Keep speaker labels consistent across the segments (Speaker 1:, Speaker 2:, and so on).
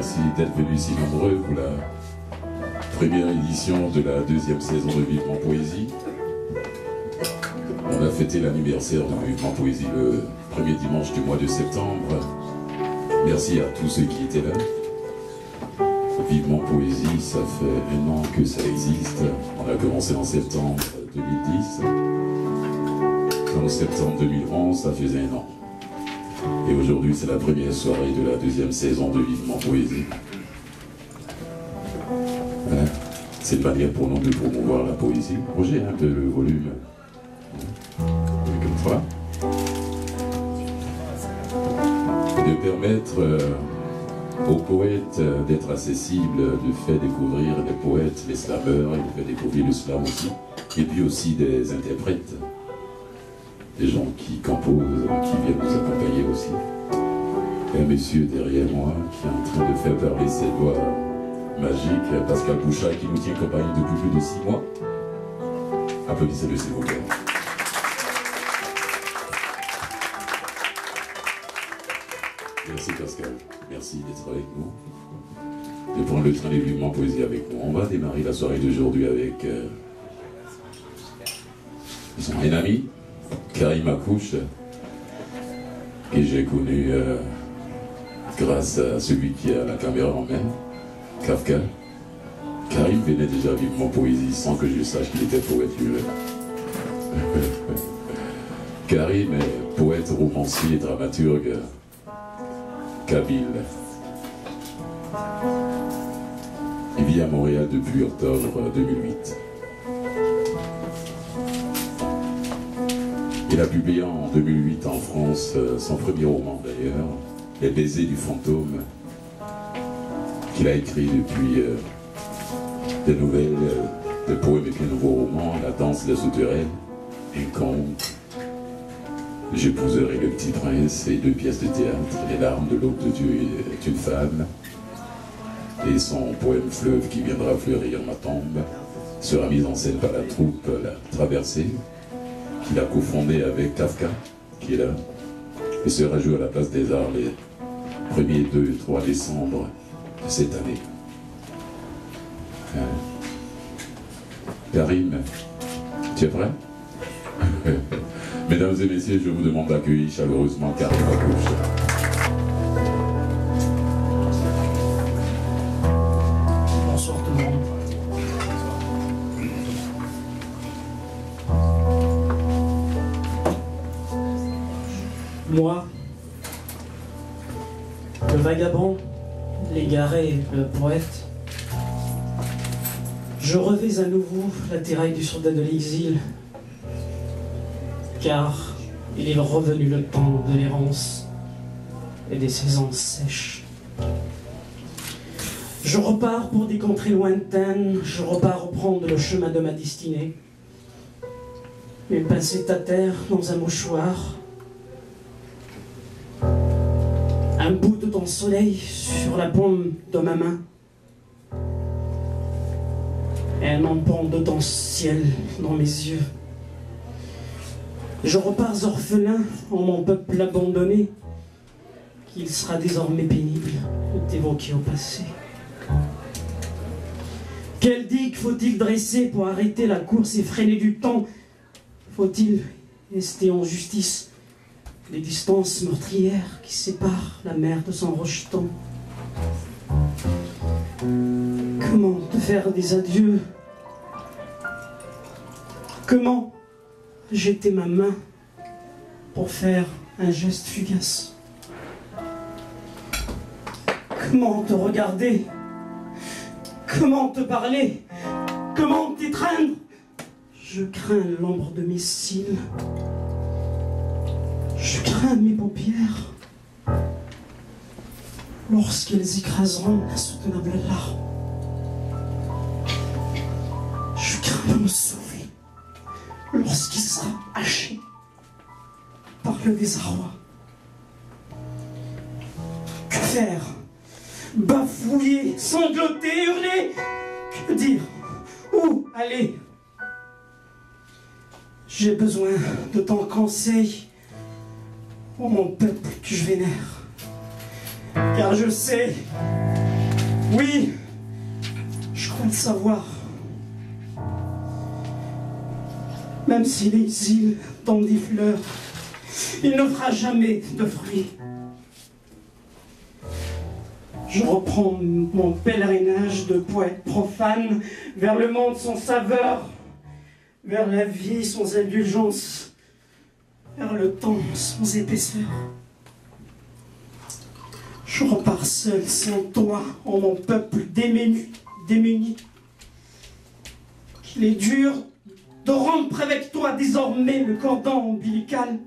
Speaker 1: merci d'être venus si nombreux pour la première édition de la deuxième saison de Vivement Poésie. On a fêté l'anniversaire de Vivement Poésie le premier dimanche du mois de septembre. Merci à tous ceux qui étaient là. Vivement Poésie, ça fait un an que ça existe. On a commencé en septembre 2010. En septembre 2011, ça faisait un an. Et aujourd'hui, c'est la première soirée de la deuxième saison de Vivement Poésie. Voilà. C'est une manière pour nous de promouvoir la poésie. Roger, un peu le volume. Comme ça. Et de permettre aux poètes d'être accessibles, de faire découvrir les poètes, les slameurs, et de faire découvrir le slam aussi. Et puis aussi des interprètes. Des gens qui composent, qui viennent nous accompagner aussi. Et un monsieur derrière moi qui est en train de faire parler ses doigts magiques, Pascal Bouchard, qui nous tient compagnie depuis plus de 6 mois. Applaudissez-le s'il vous plaît. Merci Pascal, merci d'être avec nous, de prendre le train des Vivement Poésie avec nous. On va démarrer la soirée d'aujourd'hui avec un ami, Karim Akouche, que j'ai connu grâce à celui qui a la caméra en main, Kafka. Karim venait déjà Vivement Poésie sans que je sache qu'il était poète lui-même. Karim est poète, romancier et dramaturgue kabyle. Il vit à Montréal depuis octobre 2008. Il a publié en 2008 en France son premier roman d'ailleurs, Les baisers du fantôme, qu'il a écrit depuis des nouvelles, des poèmes et puis un nouveau roman, La danse des souterraines, Un conte, J'épouserai le petit prince et 2 pièces de théâtre, Les larmes de l'aube de Dieu est une femme, et son poème Fleuve qui viendra fleurir ma tombe sera mis en scène par la troupe La Traversée, qu'il a cofondé avec Kafka, qui est là, et sera joué à la Place des Arts les 1er, 2 et 3 décembre de cette année. Karim, tu es prêt? Mesdames et messieurs, je vous demande d'accueillir chaleureusement Karim Akouche.
Speaker 2: Bonsoir tout le monde. Moi, le vagabond, l'égaré, le poète, je revais à nouveau l'attirail du soldat de l'exil, car il est revenu le temps de l'errance et des saisons sèches. Je repars pour des contrées lointaines, je repars reprendre le chemin de ma destinée, mais passer à terre dans un mouchoir, un bout de ton soleil sur la paume de ma main, et un empan de ton ciel dans mes yeux. Je repars orphelin en mon peuple abandonné, qu'il sera désormais pénible de t'évoquer au passé. Quelle digue faut-il dresser pour arrêter la course effrénée du temps? Faut-il rester en justice les distances meurtrières qui séparent la mer de son rejeton? Comment te faire des adieux? Comment jeter ma main pour faire un geste fugace? Comment te regarder? Comment te parler? Comment t'étreindre? Je crains l'ombre de mes cils. Je crains mes paupières lorsqu'elles écraseront d'insoutenables larmes. Je crains de me sauver lorsqu'il sera haché par le désarroi. Que faire? Bafouiller, sangloter, hurler? Que dire? Où aller? J'ai besoin de ton conseil, ô mon peuple que je vénère, car je sais Oui, je crois le savoir. Même si l'exil tend des fleurs, il ne fera jamais de fruits. Je reprends mon pèlerinage de poète profane vers le monde sans saveur, vers la vie sans indulgence, vers le temps sans épaisseur. Je repars seul, sans toi, en mon peuple démuni. Qu'il est dur de rompre avec toi désormais le cordon ombilical.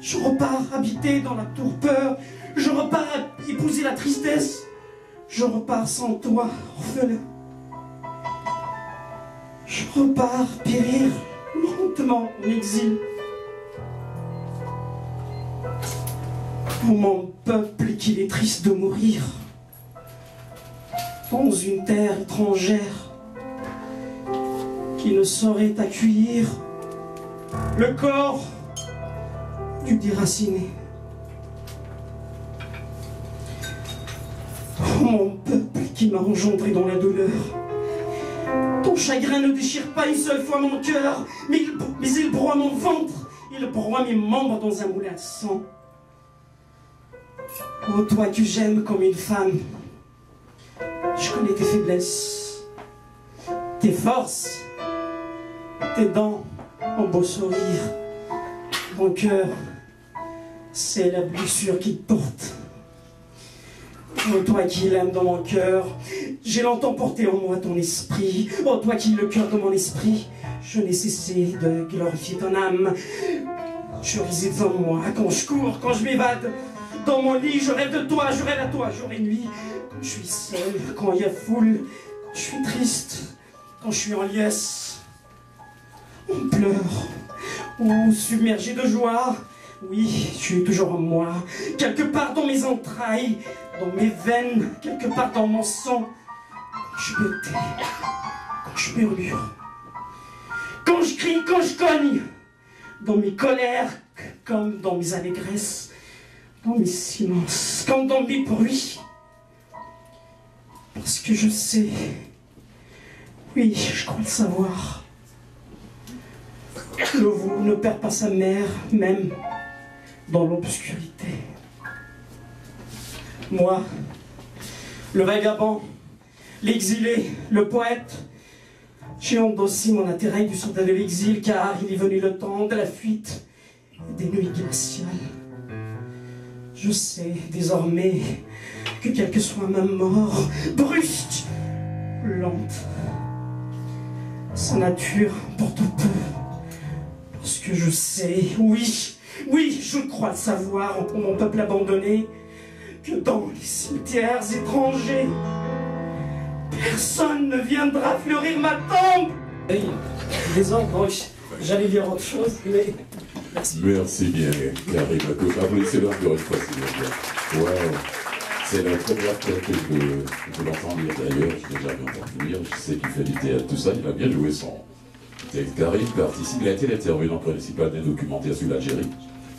Speaker 2: Je repars habiter dans la torpeur, je repars épouser la tristesse, je repars sans toi, orphelin. Je repars périr lentement en exil. Pour mon peuple qu'il est triste de mourir dans une terre étrangère qui ne saurait accueillir le corps du déraciné. Oh, mon peuple qui m'a engendré dans la douleur, ton chagrin ne déchire pas une seule fois mon cœur, mais il broie mon ventre, il broie mes membres dans un moulin de sang. Oh, toi que j'aime comme une femme, je connais tes faiblesses, tes forces, tes dents en beau sourire. Mon cœur, c'est la blessure qui te porte. Oh, toi qui l'aimes dans mon cœur, j'ai longtemps porté en moi ton esprit. Oh, toi qui le cœur de mon esprit, je n'ai cessé de glorifier ton âme. Tu résides en moi quand je cours, quand je m'évade. Dans mon lit, je rêve de toi, je rêve à toi, jour et nuit. Quand je suis seul, quand il y a foule, quand je suis triste, quand je suis en liesse. On pleure, ou submergé de joie. Oui, tu es toujours en moi, quelque part dans mes entrailles, dans mes veines, quelque part dans mon sang. Quand je me tais, quand je murmure, quand je crie, quand je cogne, dans mes colères comme dans mes allégresses, dans mes silences comme dans mes bruits. Parce que je sais, oui, je crois le savoir, le veau ne perd pas sa mère, même dans l'obscurité. Moi, le vagabond, l'exilé, le poète, j'ai endossé mon attirail du soldat de l'exil, car il est venu le temps de la fuite et des nuits glaciales. Je sais désormais que quelle que soit ma mort, brusque, lente, sa nature porte peu. Parce que je sais, oui, je crois le savoir pour mon peuple abandonné, que dans les cimetières étrangers, personne ne viendra fleurir ma tombe. Désolé, j'allais dire autre chose, mais merci.
Speaker 1: Merci bien, Karim Akouch. Applaudissez-le encore une fois, s'il vous plaît. Wow. C'est la première fois que je l'entends lire d'ailleurs, je n'ai jamais entendu lire, je sais qu'il fait du théâtre, tout ça, il a bien joué son texte. Karim participe, il a été l'intervenant principal d'un documentaire sur l'Algérie,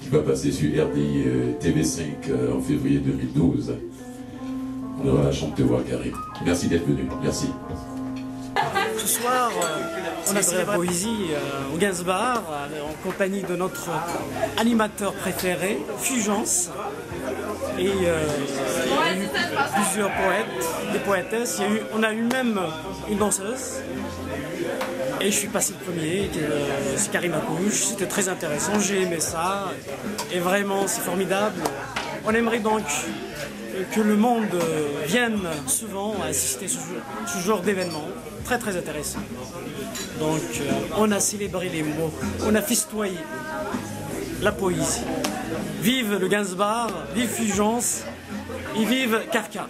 Speaker 1: qui va passer sur RDI TV5 en février 2012. On aura la chance de te voir, Karim. Merci d'être venu, merci.
Speaker 3: Ce soir, on a célébré la poésie au Gainsbar en compagnie de notre animateur préféré, Fulgence. Et il y a eu plusieurs poètes, des poétesses. On a eu même une danseuse. Et je suis passé le premier, c'est Karim Akouch. C'était très intéressant, j'ai aimé ça. Et vraiment, c'est formidable. On aimerait donc que le monde vienne souvent assister à ce genre d'événement. Très très intéressant. Donc on a célébré les mots, on a festoyé la poésie. Vive le Gainsbar, vive Fulgence et vive Carca.